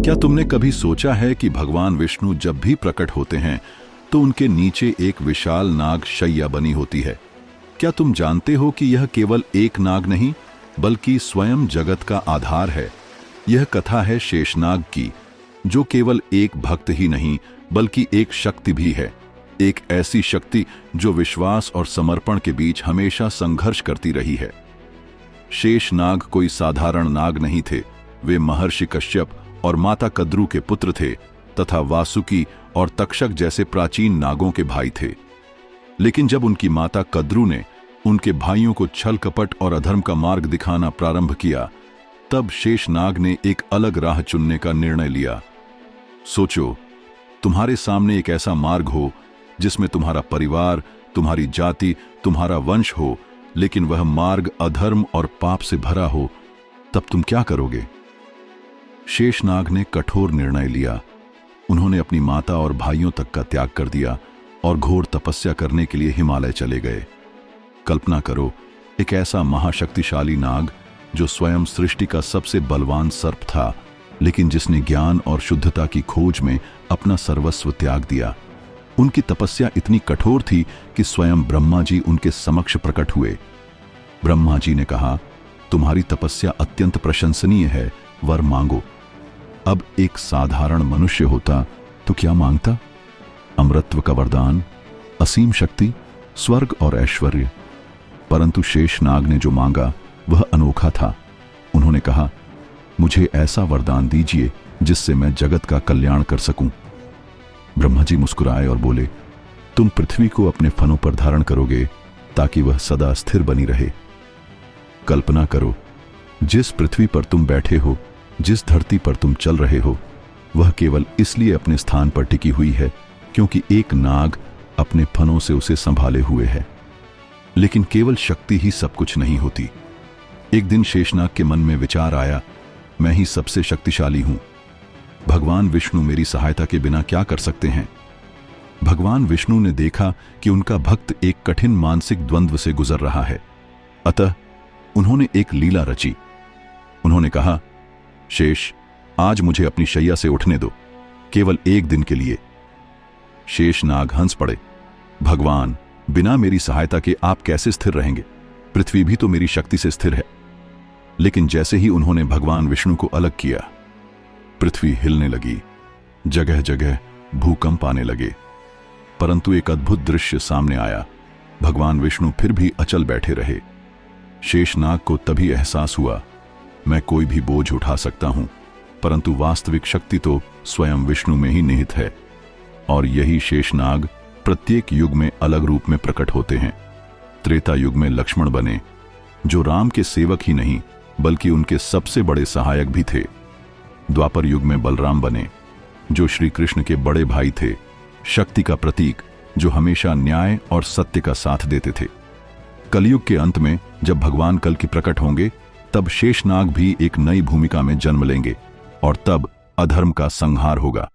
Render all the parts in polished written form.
क्या तुमने कभी सोचा है कि भगवान विष्णु जब भी प्रकट होते हैं तो उनके नीचे एक विशाल नाग शैया बनी होती है? क्या तुम जानते हो कि यह केवल एक नाग नहीं बल्कि स्वयं जगत का आधार है? यह कथा है शेषनाग की, जो केवल एक भक्त ही नहीं बल्कि एक शक्ति भी है। एक ऐसी शक्ति जो विश्वास और समर्पण के बीच हमेशा संघर्ष करती रही है। शेषनाग कोई साधारण नाग नहीं थे। वे महर्षि कश्यप और माता कद्रू के पुत्र थे तथा वासुकी और तक्षक जैसे प्राचीन नागों के भाई थे। लेकिन जब उनकी माता कद्रू ने उनके भाइयों को छल कपट और अधर्म का मार्ग दिखाना प्रारंभ किया, तब शेषनाग ने एक अलग राह चुनने का निर्णय लिया। सोचो, तुम्हारे सामने एक ऐसा मार्ग हो जिसमें तुम्हारा परिवार, तुम्हारी जाति, तुम्हारा वंश हो, लेकिन वह मार्ग अधर्म और पाप से भरा हो, तब तुम क्या करोगे? शेषनाग ने कठोर निर्णय लिया। उन्होंने अपनी माता और भाइयों तक का त्याग कर दिया और घोर तपस्या करने के लिए हिमालय चले गए। कल्पना करो, एक ऐसा महाशक्तिशाली नाग जो स्वयं सृष्टि का सबसे बलवान सर्प था, लेकिन जिसने ज्ञान और शुद्धता की खोज में अपना सर्वस्व त्याग दिया। उनकी तपस्या इतनी कठोर थी कि स्वयं ब्रह्मा जी उनके समक्ष प्रकट हुए। ब्रह्मा जी ने कहा, तुम्हारी तपस्या अत्यंत प्रशंसनीय है, वर मांगो। अब एक साधारण मनुष्य होता तो क्या मांगता? अमरत्व का वरदान, असीम शक्ति, स्वर्ग और ऐश्वर्य। परंतु शेषनाग ने जो मांगा वह अनोखा था। उन्होंने कहा, मुझे ऐसा वरदान दीजिए जिससे मैं जगत का कल्याण कर सकूं। ब्रह्मा जी मुस्कुराए और बोले, तुम पृथ्वी को अपने फनों पर धारण करोगे ताकि वह सदा स्थिर बनी रहे। कल्पना करो, जिस पृथ्वी पर तुम बैठे हो, जिस धरती पर तुम चल रहे हो, वह केवल इसलिए अपने स्थान पर टिकी हुई है क्योंकि एक नाग अपने फनों से उसे संभाले हुए है। लेकिन केवल शक्ति ही सब कुछ नहीं होती। एक दिन शेषनाग के मन में विचार आया, मैं ही सबसे शक्तिशाली हूं। भगवान विष्णु मेरी सहायता के बिना क्या कर सकते हैं? भगवान विष्णु ने देखा कि उनका भक्त एक कठिन मानसिक द्वंद्व से गुजर रहा है। अतः उन्होंने एक लीला रची। उन्होंने कहा, शेष, आज मुझे अपनी शैया से उठने दो, केवल एक दिन के लिए। शेषनाग हंस पड़े, भगवान, बिना मेरी सहायता के आप कैसे स्थिर रहेंगे? पृथ्वी भी तो मेरी शक्ति से स्थिर है। लेकिन जैसे ही उन्होंने भगवान विष्णु को अलग किया, पृथ्वी हिलने लगी, जगह जगह भूकंप आने लगे। परंतु एक अद्भुत दृश्य सामने आया। भगवान विष्णु फिर भी अचल बैठे रहे। शेषनाग को तभी एहसास हुआ, मैं कोई भी बोझ उठा सकता हूं, परंतु वास्तविक शक्ति तो स्वयं विष्णु में ही निहित है। और यही शेषनाग प्रत्येक युग में अलग रूप में प्रकट होते हैं। त्रेता युग में लक्ष्मण बने, जो राम के सेवक ही नहीं बल्कि उनके सबसे बड़े सहायक भी थे। द्वापर युग में बलराम बने, जो श्री कृष्ण के बड़े भाई थे, शक्ति का प्रतीक, जो हमेशा न्याय और सत्य का साथ देते थे। कलयुग के अंत में जब भगवान कल की प्रकट होंगे, तब शेषनाग भी एक नई भूमिका में जन्म लेंगे और तब अधर्म का संहार होगा।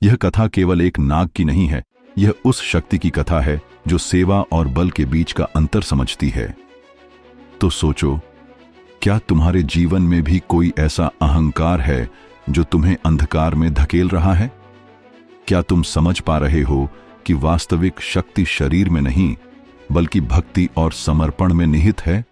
यह कथा केवल एक नाग की नहीं है, यह उस शक्ति की कथा है जो सेवा और बल के बीच का अंतर समझती है। तो सोचो, क्या तुम्हारे जीवन में भी कोई ऐसा अहंकार है जो तुम्हें अंधकार में धकेल रहा है? क्या तुम समझ पा रहे हो कि वास्तविक शक्ति शरीर में नहीं बल्कि भक्ति और समर्पण में निहित है?